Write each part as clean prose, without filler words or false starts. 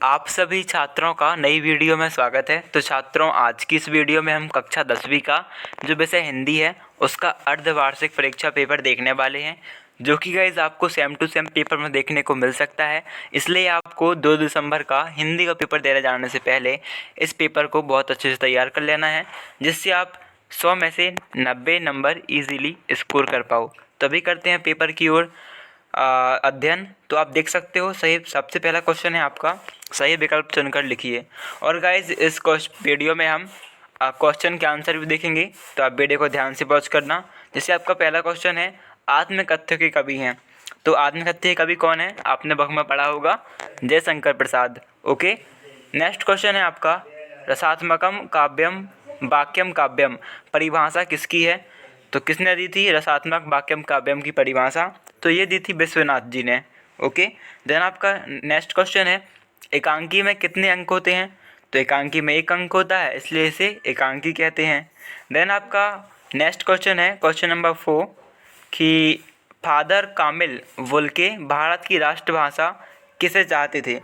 आप सभी छात्रों का नई वीडियो में स्वागत है। तो छात्रों, आज की इस वीडियो में हम कक्षा 10वीं का जो विषय हिंदी है उसका अर्धवार्षिक परीक्षा पेपर देखने वाले हैं, जो कि गाइज आपको सेम टू सेम पेपर में देखने को मिल सकता है। इसलिए आपको 2 दिसंबर का हिंदी का पेपर देने जाने से पहले इस पेपर को बहुत अच्छे से तैयार कर लेना है, जिससे आप 100 में से 90 नंबर ईजीली स्कोर कर पाओ। तभी करते हैं पेपर की ओर अध्ययन। तो आप देख सकते हो, सही सबसे पहला क्वेश्चन है आपका, सही विकल्प चुनकर लिखिए। और गाइज इस वीडियो में हम क्वेश्चन के आंसर भी देखेंगे, तो आप वीडियो को ध्यान से वॉच करना। जैसे आपका पहला क्वेश्चन है, आत्मकथ्य के कवि हैं। तो आत्मकथ्य के कवि कौन है? आपने बुक में पढ़ा होगा, Jaishankar Prasad. Okay, next question है आपका, रसात्मकम काव्यम वाक्यम काव्यम परिभाषा किसकी है? तो किसने दी थी रसात्मक वाक्यम काव्यम की परिभाषा? तो ये दी थी विश्वनाथ जी ने। ओके, देन आपका नेक्स्ट क्वेश्चन है, एकांकी में कितने अंक होते हैं? तो एकांकी में 1 अंक होता है, इसलिए इसे एकांकी कहते हैं। देन आपका नेक्स्ट क्वेश्चन है, क्वेश्चन नंबर 4, कि फादर कामिल वुल्के भारत की राष्ट्रभाषा किसे चाहते थे?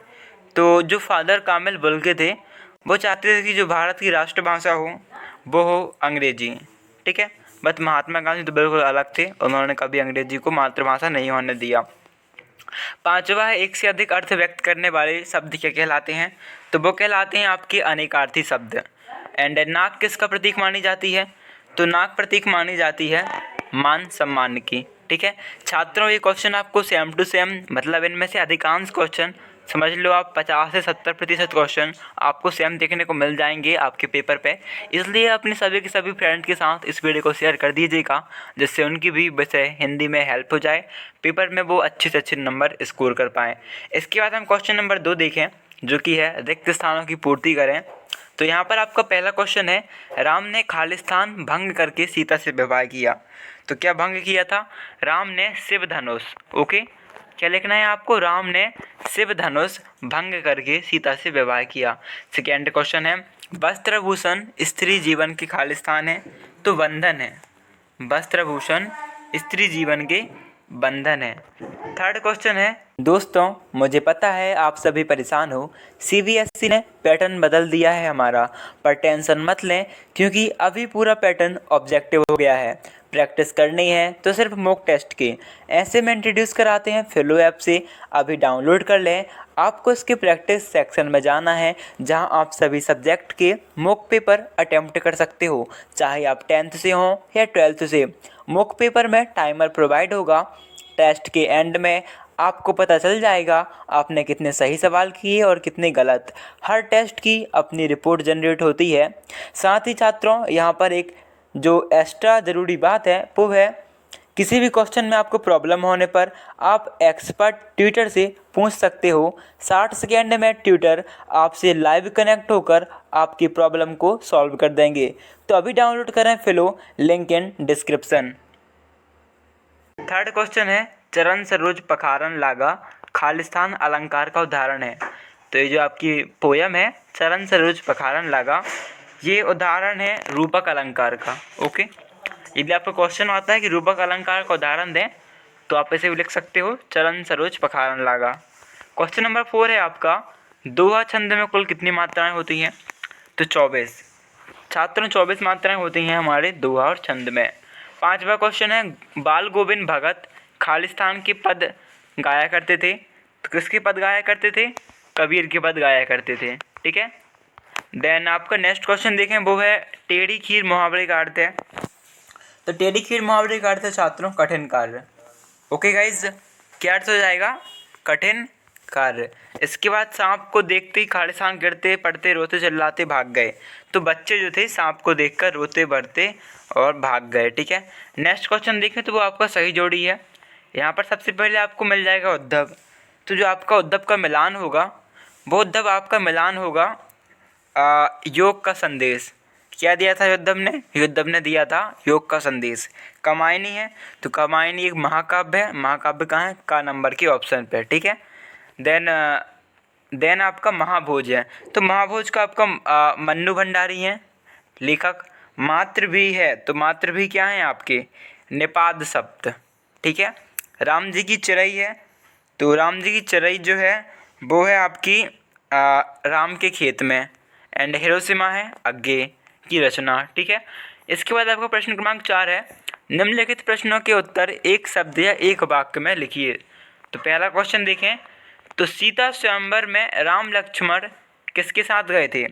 तो जो फादर कामिल वुल्के थे वो चाहते थे कि जो भारत की राष्ट्रभाषा हो वो हो अंग्रेजी। ठीक है, बट महात्मा गांधी तो बिल्कुल अलग थे, उन्होंने कभी अंग्रेजी को मातृभाषा नहीं होने दिया। पांचवा है, एक से अधिक अर्थ व्यक्त करने वाले शब्द क्या कहलाते हैं? तो वो कहलाते हैं आपके अनेकार्थी शब्द। एंड नाक किसका प्रतीक मानी जाती है? तो नाक प्रतीक मानी जाती है मान सम्मान की। ठीक है छात्रों, ये क्वेश्चन आपको सेम टू सेम, मतलब इनमें से अधिकांश क्वेश्चन समझ लो आप 50 से 70% क्वेश्चन आपको सेम देखने को मिल जाएंगे आपके पेपर पे। इसलिए अपने सभी के सभी फ्रेंड के साथ इस वीडियो को शेयर कर दीजिएगा, जिससे उनकी भी विषय हिंदी में हेल्प हो जाए, पेपर में वो अच्छे से अच्छे नंबर स्कोर कर पाएँ। इसके बाद हम क्वेश्चन नंबर 2 देखें, जो कि है रिक्त स्थानों की पूर्ति करें। तो यहाँ पर आपका पहला क्वेश्चन है, राम ने खालिस्तान भंग करके सीता से विवाह किया। तो क्या भंग किया था? राम ने शिव धनुष। ओके, क्या लिखना है आपको? राम ने शिव धनुष भंग करके सीता से विवाह किया। सेकेंड क्वेश्चन है, वस्त्रभूषण स्त्री जीवन के खालिस्तान है। तो बंधन है, वस्त्रभूषण स्त्री जीवन के बंधन है। थर्ड क्वेश्चन है, दोस्तों मुझे पता है आप सभी परेशान हो, सीबीएसई ने पैटर्न बदल दिया है हमारा, पर टेंशन मत लें क्योंकि अभी पूरा पैटर्न ऑब्जेक्टिव हो गया है। प्रैक्टिस करनी है तो सिर्फ मॉक टेस्ट की, ऐसे में इंट्रोड्यूस कराते हैं फिलो ऐप से, अभी डाउनलोड कर लें। आपको इसके प्रैक्टिस सेक्शन में जाना है, जहां आप सभी सब्जेक्ट के मॉक पेपर अटेम्प्ट कर सकते हो, चाहे आप 10th से हो या 12th से। मॉक पेपर में टाइमर प्रोवाइड होगा, टेस्ट के एंड में आपको पता चल जाएगा आपने कितने सही सवाल किए और कितने गलत। हर टेस्ट की अपनी रिपोर्ट जनरेट होती है। साथ ही छात्रों, यहाँ पर एक जो एक्स्ट्रा ज़रूरी बात है वो है, किसी भी क्वेश्चन में आपको प्रॉब्लम होने पर आप एक्सपर्ट ट्यूटर से पूछ सकते हो। 60 सेकेंड में ट्यूटर आपसे लाइव कनेक्ट होकर आपकी प्रॉब्लम को सॉल्व कर देंगे। तो अभी डाउनलोड करें Filo, link in description. Third question है, चरण सरोज पखारन लागा खालिस्तान अलंकार का उदाहरण है। तो ये जो आपकी पोयम है चरण सरोज पखारन लागा, ये उदाहरण है रूपक अलंकार का। ओके, यदि आपको क्वेश्चन आता है कि रूपक अलंकार का उदाहरण दें, तो आप ऐसे भी लिख सकते हो, चरण सरोज पखारन लागा। क्वेश्चन नंबर 4 है आपका, दोहा छंद में कुल कितनी मात्राएं होती हैं? तो 24। छात्रों, 24 मात्राएं होती हैं हमारे दोहा और छंद में। पांचवा क्वेश्चन है, बाल गोविंद भगत खालिस्तान के पद गाया करते थे। तो किसके पद गाया करते थे? कबीर के पद गाया करते थे। ठीक है, देन आपका नेक्स्ट क्वेश्चन देखें, वो है टेढ़ी खीर मुहावरे का अर्थ है। तो टेढ़ी खीर मुहावरे का अर्थ है छात्रों कठिन कार्य। ओके गाइज, क्या अर्थ हो जाएगा? कठिन कार्य। इसके बाद सांप को देखते ही खालिस्तान गिरते पड़ते रोते चिल्लाते भाग गए। तो बच्चे जो थे सांप को देखकर रोते बढ़ते और भाग गए। ठीक है, नेक्स्ट क्वेश्चन देखें तो वो आपका सही जोड़ी है। यहाँ पर सबसे पहले आपको मिल जाएगा उद्धव। तो जो आपका उद्धव का मिलान होगा, वो उद्धव आपका मिलान होगा योग का संदेश। क्या दिया था उद्धव ने? उद्धव ने दिया था योग का संदेश। कमायनी है, तो कमायनी एक महाकाव्य है। महाकाव्य कहाँ है? का नंबर के ऑप्शन पे। ठीक है, देन आपका महाभोज है। तो महाभोज का आपका मन्नू भंडारी हैं लेखक। मातृ भी है, तो मातृ भी क्या है आपके? निपाद शब्द। ठीक है, राम जी की चिरई है। तो राम जी की चिरई जो है वो है आपकी राम के खेत में, एंड हिरोशिमा है आगे की रचना। ठीक है, इसके बाद आपका प्रश्न क्रमांक 4 है, निम्नलिखित प्रश्नों के उत्तर एक शब्द या एक वाक्य में लिखिए। तो पहला क्वेश्चन देखें, तो सीता स्वयंवर में राम लक्ष्मण किसके साथ गए थे?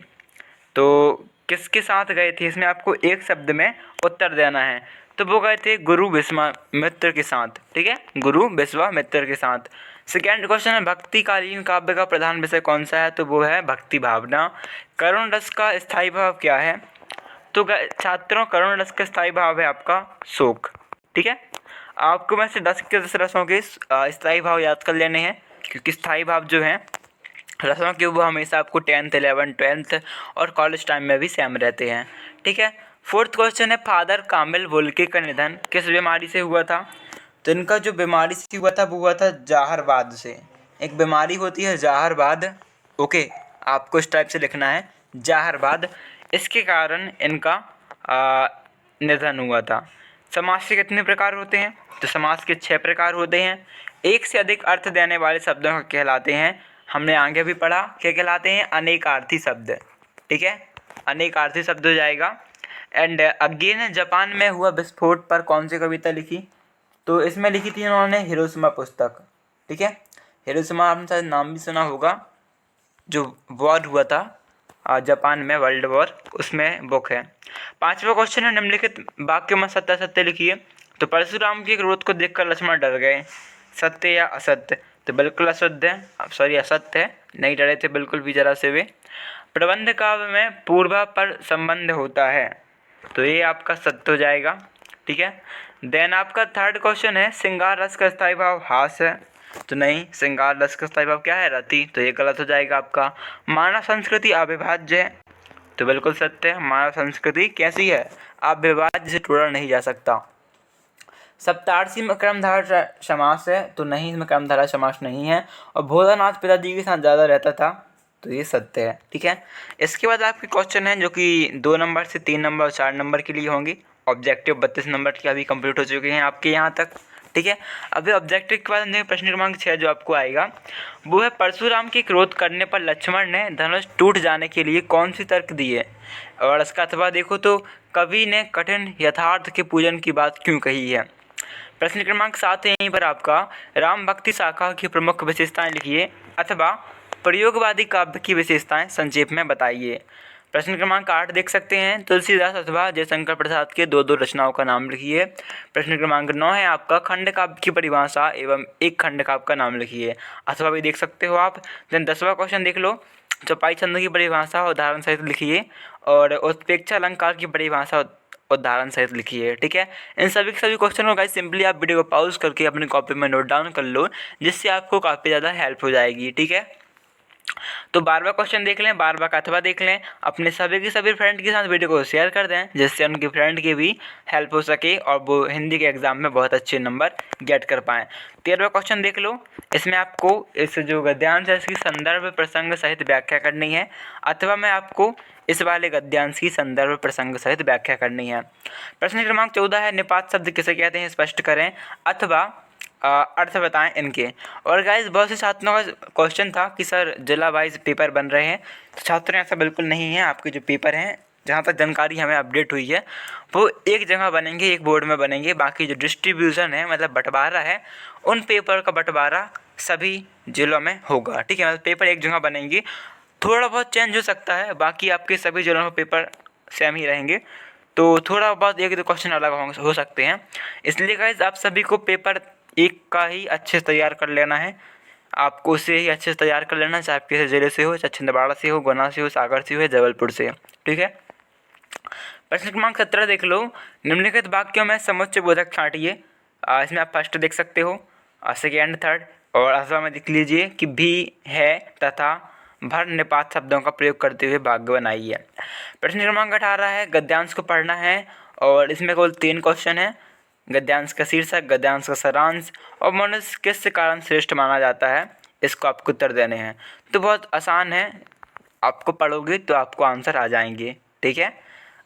तो किसके साथ गए थे, इसमें आपको एक शब्द में उत्तर देना है। तो वो गए थे गुरु विश्वामित्र के साथ। ठीक है, गुरु विश्वामित्र के साथ। सेकेंड क्वेश्चन है, भक्तिकालीन काव्य का प्रधान विषय कौन सा है? तो वो है भक्ति भावना। करुण रस का स्थायी भाव क्या है? तो छात्रों, करुण रस का स्थायी भाव है आपका शोक। ठीक है, आपको में से 10 के 10 रसों के स्थायी भाव याद कर लेने हैं, क्योंकि स्थायी भाव जो हैं रसों के वो हमेशा आपको 10th 11th 12th और कॉलेज टाइम में भी सेम रहते हैं। ठीक है, फोर्थ क्वेश्चन है, फादर कामिल वोल्के का निधन किस बीमारी से हुआ था? तो इनका जो बीमारी से हुआ था वो हुआ था जहरबाद से। एक बीमारी होती है जहरबाद, ओके, आपको इस टाइप से लिखना है जहरबाद, इसके कारण इनका निधन हुआ था। समास के कितने प्रकार होते हैं? तो समास के 6 प्रकार होते हैं। एक से अधिक अर्थ देने वाले शब्दों को कहलाते हैं, हमने आगे भी पढ़ा, क्या कहलाते हैं? अनेकार्थी शब्द। ठीक है, अनेकार्थी शब्द हो जाएगा। एंड अगेन, जापान में हुआ विस्फोट पर कौन सी कविता लिखी? तो इसमें लिखी थी उन्होंने हिरोशिमा पुस्तक। ठीक है, हिरोशिमा आपने शायद नाम भी सुना होगा, जो वॉर हुआ था जापान में, वर्ल्ड वॉर, उसमें बुक है। पांचवा क्वेश्चन है, निम्नलिखित वाक्य में सत्य सत्य लिखिए। तो परशुराम के क्रोध को देखकर लक्ष्मण डर गए, सत्य या असत्य? तो बिल्कुल असत्य है, सॉरी असत्य है, नहीं डरे थे बिल्कुल भी जरा से वे। प्रबंध काव्य में पूर्वा पर संबंध होता है, तो ये आपका सत्य हो जाएगा। ठीक है, देन आपका थर्ड क्वेश्चन है, श्रृंगार रस का स्थायी भाव हास है? तो नहीं, श्रृंगार रस का स्थायी भाव क्या है? रति। तो ये गलत हो जाएगा आपका। मानव संस्कृति अविभाज्य है? तो बिल्कुल सत्य है, मानव संस्कृति कैसी है? अविभाज्य, से तोड़ा नहीं जा सकता। सप्तार्षि में क्रमधारा समास है? तो नहीं, इसमें क्रमधारा समास नहीं है। और भोलानाथ पिताजी के साथ ज़्यादा रहता था? तो ये सत्य है। ठीक है, इसके बाद आपके क्वेश्चन हैं जो कि 2 नंबर से 3 नंबर और 4 नंबर के लिए होंगे। ऑब्जेक्टिव 32 नंबर के अभी कंप्लीट हो चुके हैं आपके यहाँ तक। ठीक है, अभी ऑब्जेक्टिव के बाद हम प्रश्न क्रमांक 6 जो आपको आएगा वो है, परशुराम के क्रोध करने पर लक्ष्मण ने धनुष टूट जाने के लिए कौन सी तर्क दी है? और इसका अथवा देखो तो, कवि ने कठिन यथार्थ के पूजन की बात क्यों कही है? प्रश्न क्रमांक 7 है यहीं पर आपका, राम भक्ति शाखा की प्रमुख विशेषताएं लिखिए अथवा प्रयोगवादी काव्य की विशेषताएं संक्षेप में बताइए। प्रश्न क्रमांक 8 देख सकते हैं, तुलसीदास अथवा जयशंकर प्रसाद के 2 रचनाओं का नाम लिखिए। प्रश्न क्रमांक 9 है आपका, खंड काव्य की परिभाषा एवं एक खंड काव्य का नाम लिखिए, अथवा भी देख सकते हो आप। देन 10वां क्वेश्चन देख लो, चौपाई छंद की परिभाषा उदाहरण सहित लिखिए और उत्प्रेक्षा अलंकार की परिभाषा उदाहरण सहित लिखिए। ठीक है, इन सभी के सभी क्वेश्चन को गाइस सिंपली आप वीडियो को पॉज करके अपनी कॉपी में नोट डाउन कर लो, जिससे आपको काफ़ी ज़्यादा हेल्प हो जाएगी। ठीक है, तो 12वां क्वेश्चन देख लें, 12वां का अथवा देख लें, अपने सभी के सभी फ्रेंड के साथ वीडियो को शेयर कर दें, जिससे उनके फ्रेंड की भी हेल्प हो सके और वो हिंदी के एग्जाम में बहुत अच्छे नंबर गेट कर पाएँ। 13वां क्वेश्चन देख लो, इसमें आपको इस जो गद्यांश है इसकी संदर्भ प्रसंग सहित व्याख्या करनी है, अथवा मैं आपको इस वाले गद्यांश की संदर्भ प्रसंग सहित व्याख्या करनी है। प्रश्न क्रमांक 14 है, निपात शब्द किसे कहते हैं स्पष्ट करें अथवा अर्थ बताएं इनके। और गाइस बहुत से छात्रों का क्वेश्चन था कि सर जिला वाइज पेपर बन रहे हैं, तो छात्रों ऐसा बिल्कुल नहीं है। आपके जो पेपर हैं, जहाँ तक जानकारी हमें अपडेट हुई है, वो एक जगह बनेंगे, एक बोर्ड में बनेंगे। बाकी जो डिस्ट्रीब्यूशन है, मतलब बंटवारा है, उन पेपर का बंटवारा सभी जिलों में होगा। ठीक है, मतलब पेपर एक जगह बनेंगे, थोड़ा बहुत चेंज हो सकता है, बाकी आपके सभी जिलों में पेपर सेम ही रहेंगे। तो थोड़ा बहुत एक दो क्वेश्चन अलग हो सकते हैं, इसलिए गाइस आप सभी को पेपर एक का ही अच्छे से तैयार कर लेना है। आपको उसे ही अच्छे से तैयार कर लेना, चाहे आप किसी जिले से हो, चाहे छिंदवाड़ा से हो, गुना से हो, सागर से हो, जबलपुर से। ठीक है, प्रश्न क्रमांक 17 देख लो, निम्नलिखित वाक्यों में समुच्चय बोधक छांटिए। इसमें आप फर्स्ट देख सकते हो, सेकेंड थर्ड, और अथवा में देख लीजिए कि भी है तथा भर निपात शब्दों का प्रयोग करते हुए वाक्य बनाइए। प्रश्न क्रमांक 18 है, गद्यांश को पढ़ना है और इसमें केवल 3 क्वेश्चन है। गद्यांश का शीर्षक, गद्यांश का सारांश और मनुष्य किस कारण श्रेष्ठ माना जाता है, इसको आपको उत्तर देने हैं। तो बहुत आसान है, आपको पढ़ोगे तो आपको आंसर आ जाएंगे। ठीक है,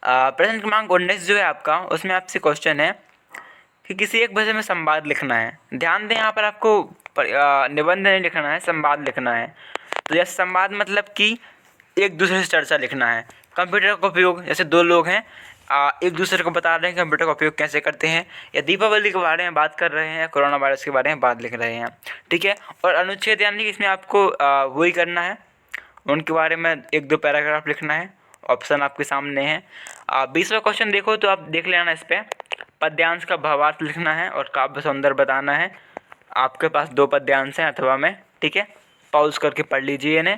प्रश्न क्रमांक 19 जो है आपका, उसमें आपसे क्वेश्चन है कि किसी एक विषय में संवाद लिखना है। ध्यान दें, यहाँ पर आपको निबंध नहीं लिखना है, संवाद लिखना है। तो यह संवाद मतलब कि एक दूसरे से चर्चा लिखना है। कंप्यूटर का उपयोग, जैसे दो लोग हैं एक दूसरे को बता रहे हैं कंप्यूटर का उपयोग कैसे करते हैं, या दीपावली के बारे में बात कर रहे हैं, कोरोना वायरस के बारे में बात लिख रहे हैं, ठीक है। और अनुच्छेद यानी कि इसमें आपको वही करना है, उनके बारे में 1-2 पैराग्राफ लिखना है। ऑप्शन आपके सामने है। 20वां क्वेश्चन देखो तो आप देख लेना इस पर। पद्यांश का भावार्थ लिखना है और काव्य सौंदर्य बताना है। आपके पास 2 पद्यांश हैं अथवा में, ठीक है, पॉज करके पढ़ लीजिए इन्हें।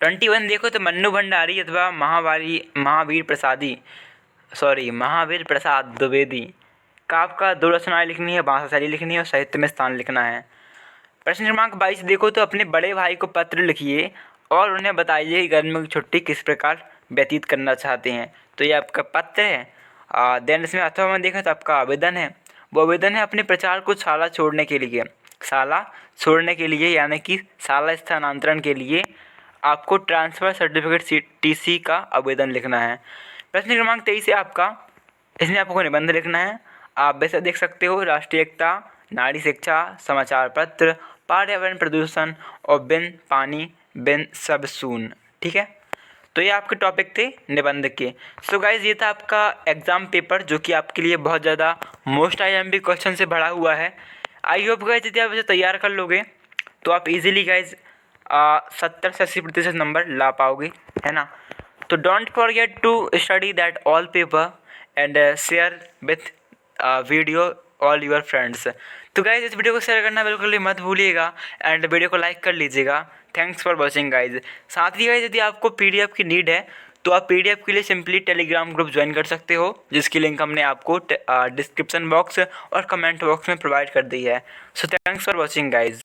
21 देखो तो मन्नू भंडारी अथवा महावीर प्रसाद द्विवेदी काव्य का 2 रचनाएं लिखनी है, भाषा शैली लिखनी है और साहित्य में स्थान लिखना है। प्रश्न क्रमांक 22 देखो तो अपने बड़े भाई को पत्र लिखिए और उन्हें बताइए कि गर्मियों की छुट्टी किस प्रकार व्यतीत करना चाहते हैं। तो ये आपका पत्र है। देन इसमें अथवा में देखें तो आपका आवेदन है। वो आवेदन है अपने प्रचार को शाला छोड़ने के लिए यानी कि शाला स्थानांतरण के लिए आपको ट्रांसफ़र सर्टिफिकेट TC का आवेदन लिखना है। प्रश्न क्रमांक 23 है आपका, इसमें आपको निबंध लिखना है। आप वैसे देख सकते हो, राष्ट्रीय एकता, नारी शिक्षा, समाचार पत्र, पर्यावरण प्रदूषण और बिन पानी बिन सब सून, ठीक है। तो ये आपके टॉपिक थे निबंध के। सो गाइज, ये था आपका एग्ज़ाम पेपर जो कि आपके लिए बहुत ज़्यादा मोस्ट IMP क्वेश्चन से भरा हुआ है। आई होप गाइज यदि आप इसे तैयार कर लोगे तो आप इजीली गाइज 70 से 80% नंबर ला पाओगे, है ना। तो don't forget to study that all paper and share with video all your friends. तो गाइज इस वीडियो को शेयर करना बिल्कुल भी मत भूलिएगा एंड वीडियो को लाइक कर लीजिएगा। Thanks for watching guys. साथ ही गाइज यदि आपको PDF की नीड है तो आप PDF के लिए सिंपली टेलीग्राम ग्रुप ज्वाइन कर सकते हो, जिसकी लिंक हमने आपको डिस्क्रिप्शन बॉक्स और कमेंट बॉक्स में प्रोवाइड कर दी है। So thanks for watching guys.